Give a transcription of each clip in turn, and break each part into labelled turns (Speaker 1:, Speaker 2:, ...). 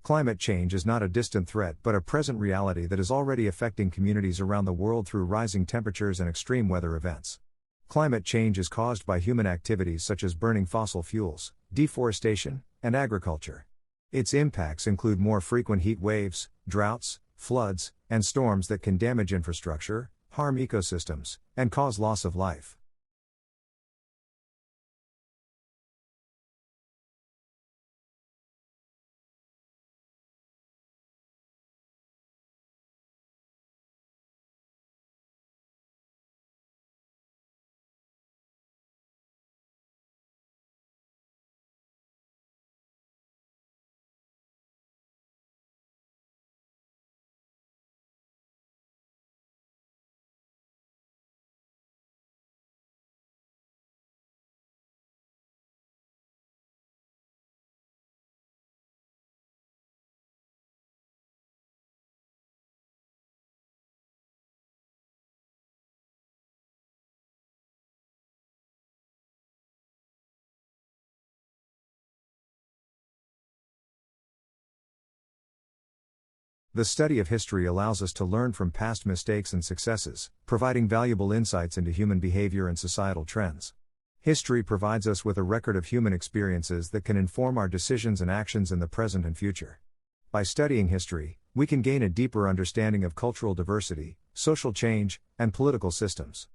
Speaker 1: Climate change is not a distant threat but a present reality that is already affecting communities around the world through rising temperatures and extreme weather events. Climate change is caused by human activities such as burning fossil fuels, deforestation, and agriculture. Its impacts include more frequent heat waves, droughts, floods, and storms that can damage infrastructure, harm ecosystems, and cause loss of life. The study of history allows us to learn from past mistakes and successes, providing valuable insights into human behavior and societal trends. History provides us with a record of human experiences that can inform our decisions and actions in the present and future. By studying history, we can gain a deeper understanding of cultural diversity, social change, and political systems.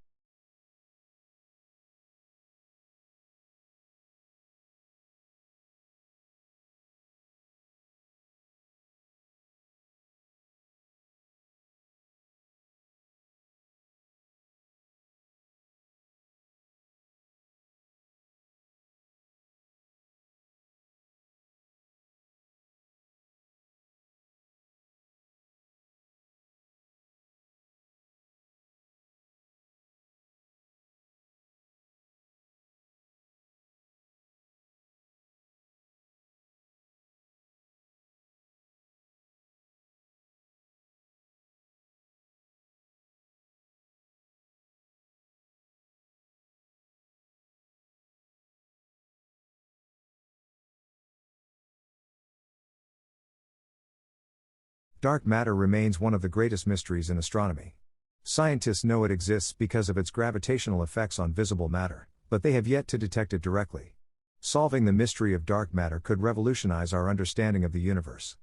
Speaker 1: Dark matter remains one of the greatest mysteries in astronomy. Scientists know it exists because of its gravitational effects on visible matter, but they have yet to detect it directly. Solving the mystery of dark matter could revolutionize our understanding of the universe.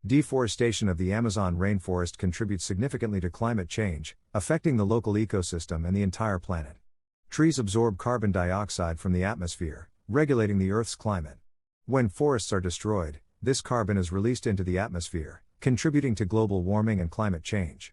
Speaker 1: Deforestation of the Amazon rainforest contributes significantly to climate change, affecting the local ecosystem and the entire planet. Trees absorb carbon dioxide from the atmosphere, regulating the Earth's climate. When forests are destroyed, this carbon is released into the atmosphere, contributing to global warming and climate change.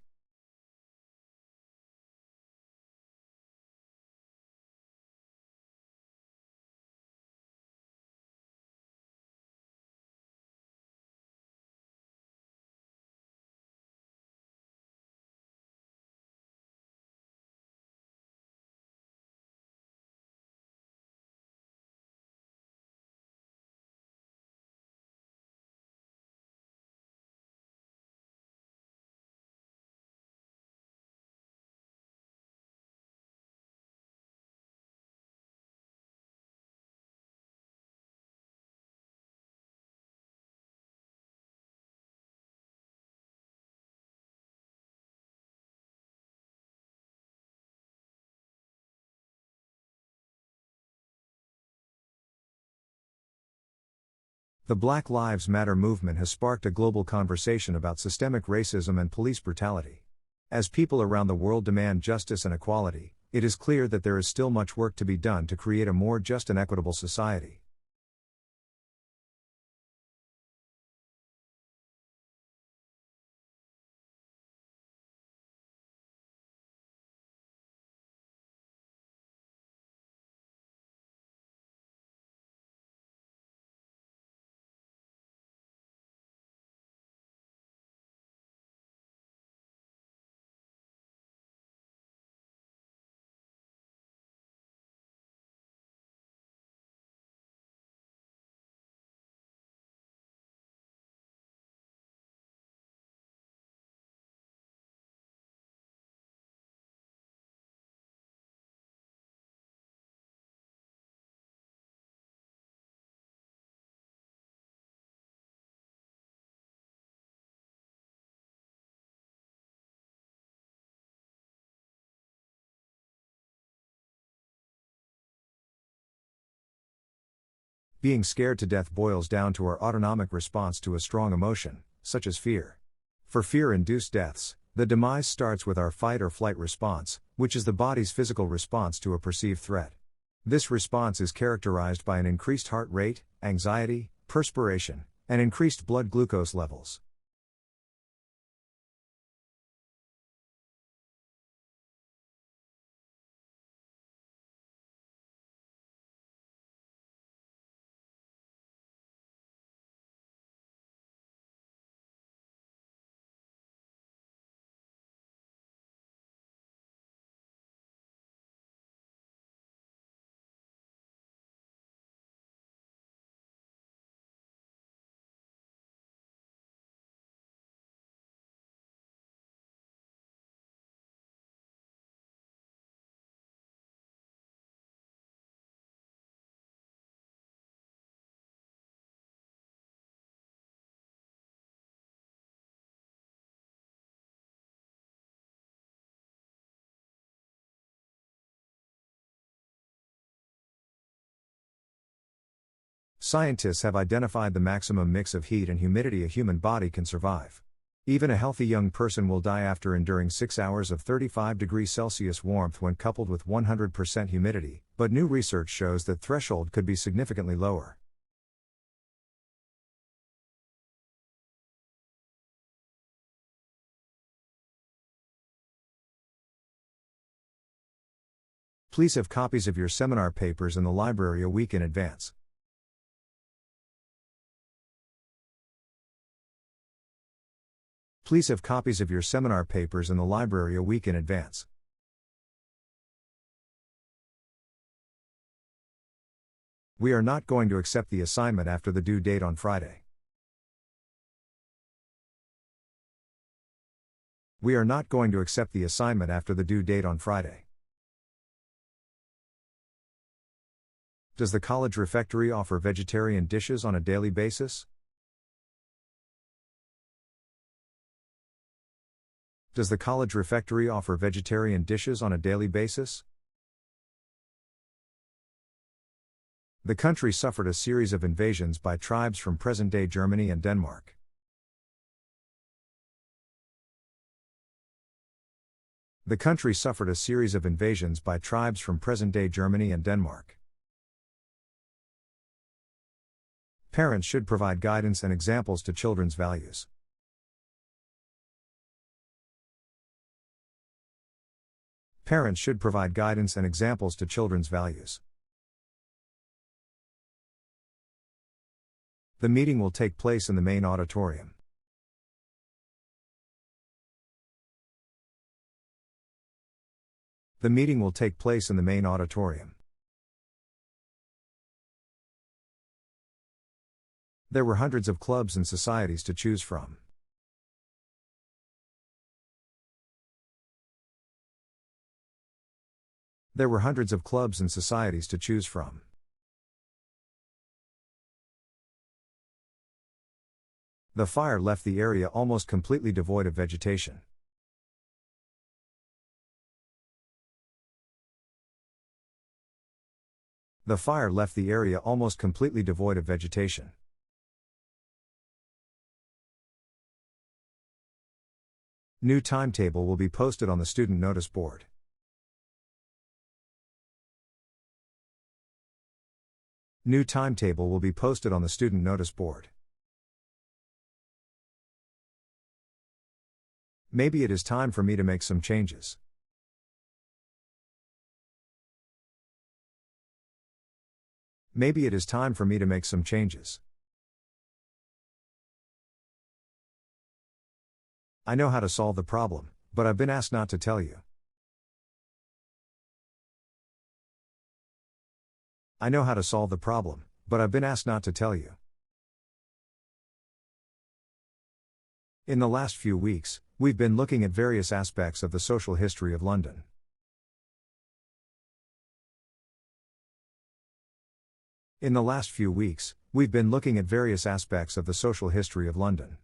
Speaker 1: The Black Lives Matter movement has sparked a global conversation about systemic racism and police brutality. As people around the world demand justice and equality, it is clear that there is still much work to be done to create a more just and equitable society. Being scared to death boils down to our autonomic response to a strong emotion, such as fear. For fear-induced deaths, the demise starts with our fight or flight response, which is the body's physical response to a perceived threat. This response is characterized by an increased heart rate, anxiety, perspiration, and increased blood glucose levels. Scientists have identified the maximum mix of heat and humidity a human body can survive. Even a healthy young person will die after enduring 6 hours of 35 degrees Celsius warmth when coupled with 100% humidity, but new research shows that threshold could be significantly lower. Please have copies of your seminar papers in the library a week in advance. Please have copies of your seminar papers in the library a week in advance. We are not going to accept the assignment after the due date on Friday. We are not going to accept the assignment after the due date on Friday. Does the college refectory offer vegetarian dishes on a daily basis? Does the college refectory offer vegetarian dishes on a daily basis? The country suffered a series of invasions by tribes from present-day Germany and Denmark. The country suffered a series of invasions by tribes from present-day Germany and Denmark. Parents should provide guidance and examples to children's values. Parents should provide guidance and examples to children's values. The meeting will take place in the main auditorium. The meeting will take place in the main auditorium. There were hundreds of clubs and societies to choose from. There were hundreds of clubs and societies to choose from. The fire left the area almost completely devoid of vegetation. The fire left the area almost completely devoid of vegetation. New timetable will be posted on the student notice board. New timetable will be posted on the student notice board. Maybe it is time for me to make some changes. Maybe it is time for me to make some changes. I know how to solve the problem, but I've been asked not to tell you. I know how to solve the problem, but I've been asked not to tell you. In the last few weeks, we've been looking at various aspects of the social history of London. In the last few weeks, we've been looking at various aspects of the social history of London.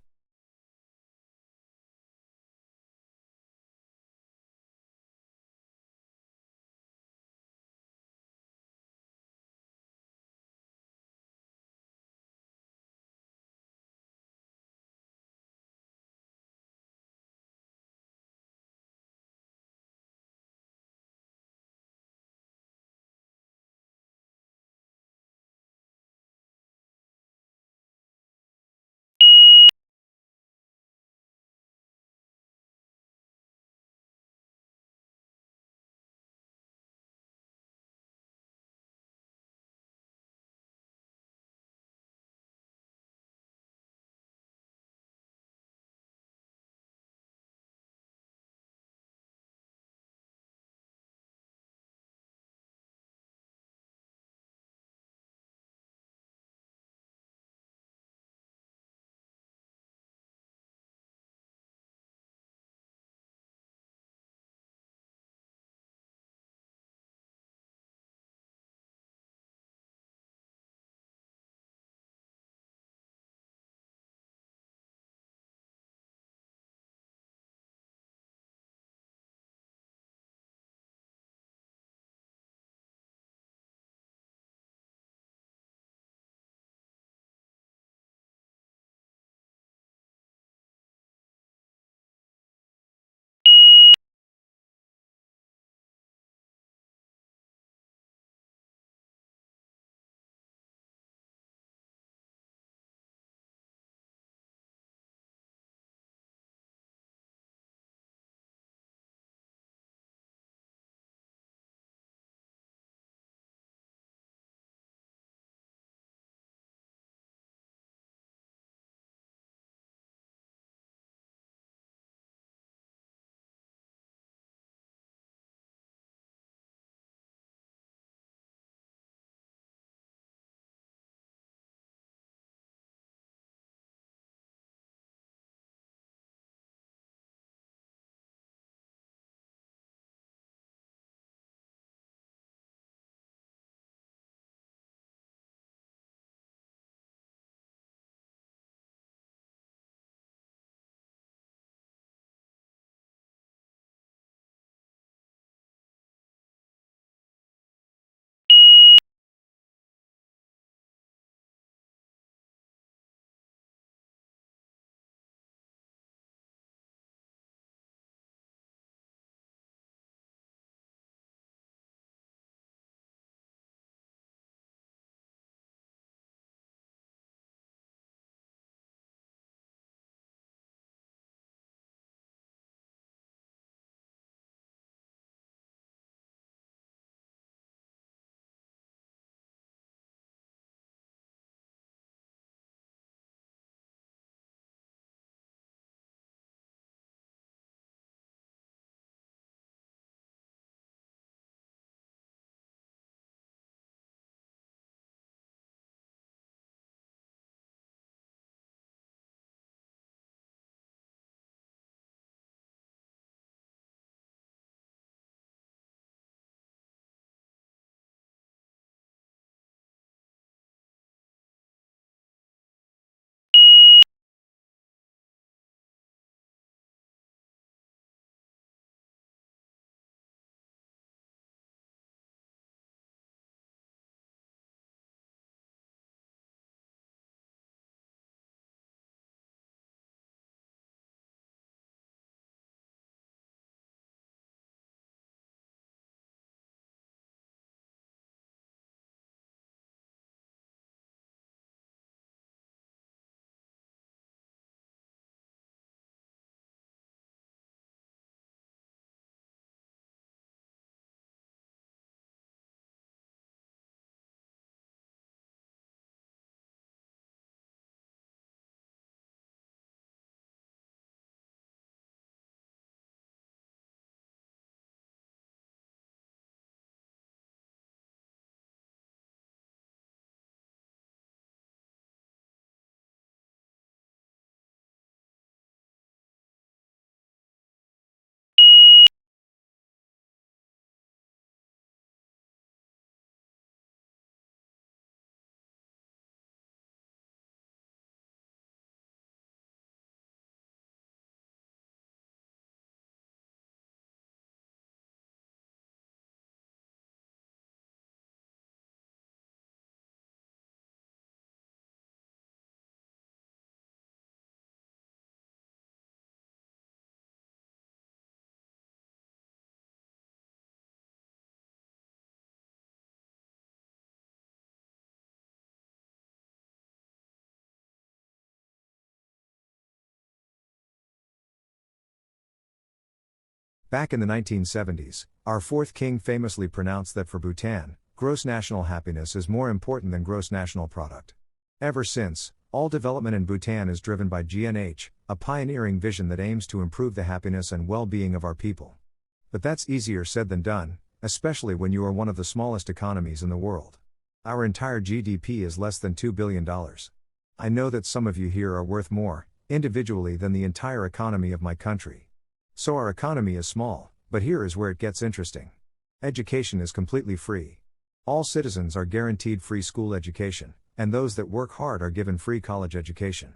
Speaker 1: Back in the 1970s, our fourth king famously pronounced that for Bhutan, gross national happiness is more important than gross national product. Ever since, all development in Bhutan is driven by GNH, a pioneering vision that aims to improve the happiness and well-being of our people. But that's easier said than done, especially when you are one of the smallest economies in the world. Our entire GDP is less than $2 billion. I know that some of you here are worth more, individually, than the entire economy of my country. So our economy is small, but here is where it gets interesting. Education is completely free. All citizens are guaranteed free school education, and those that work hard are given free college education.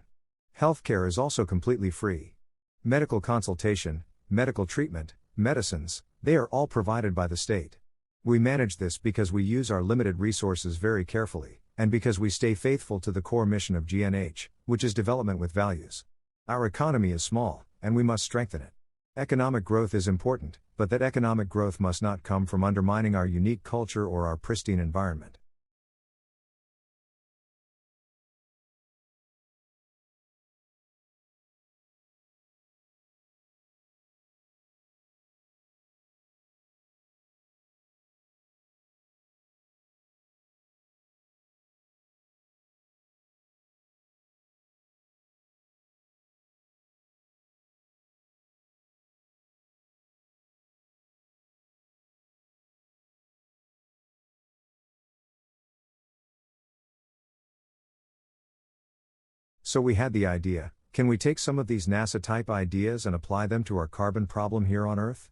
Speaker 1: Healthcare is also completely free. Medical consultation, medical treatment, medicines, they are all provided by the state. We manage this because we use our limited resources very carefully, and because we stay faithful to the core mission of GNH, which is development with values. Our economy is small, and we must strengthen it. Economic growth is important, but that economic growth must not come from undermining our unique culture or our pristine environment. So we had the idea, can we take some of these NASA-type ideas and apply them to our carbon problem here on Earth?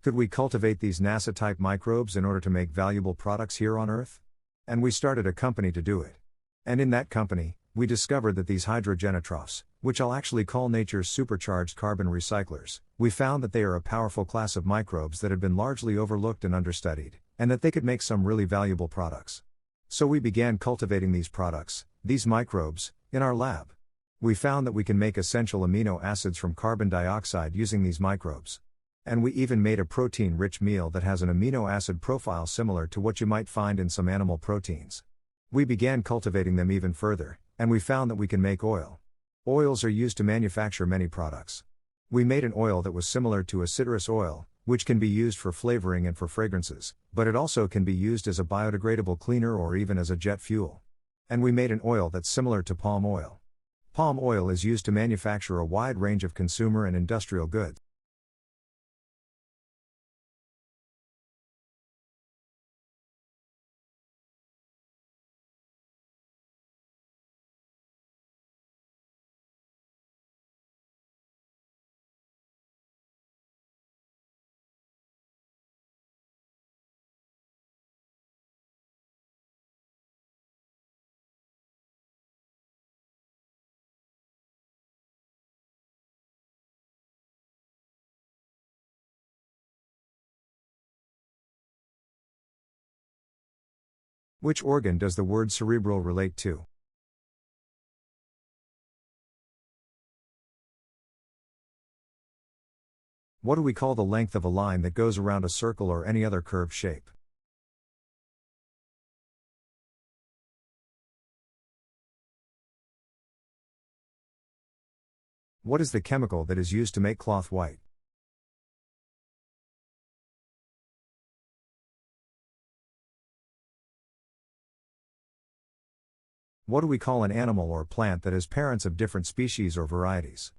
Speaker 1: Could we cultivate these NASA-type microbes in order to make valuable products here on Earth? And we started a company to do it. And in that company, we discovered that these hydrogenotrophs, which I'll actually call nature's supercharged carbon recyclers, we found that they are a powerful class of microbes that had been largely overlooked and understudied, and that they could make some really valuable products. So we began cultivating these products, these microbes, in our lab. We found that we can make essential amino acids from carbon dioxide using these microbes. And we even made a protein-rich meal that has an amino acid profile similar to what you might find in some animal proteins. We began cultivating them even further, and we found that we can make oil. Oils are used to manufacture many products. We made an oil that was similar to a citrus oil, which can be used for flavoring and for fragrances, but it also can be used as a biodegradable cleaner or even as a jet fuel. And we made an oil that's similar to palm oil. Palm oil is used to manufacture a wide range of consumer and industrial goods. Which organ does the word cerebral relate to? What do we call the length of a line that goes around a circle or any other curved shape? What is the chemical that is used to make cloth white? What do we call an animal or plant that has parents of different species or varieties?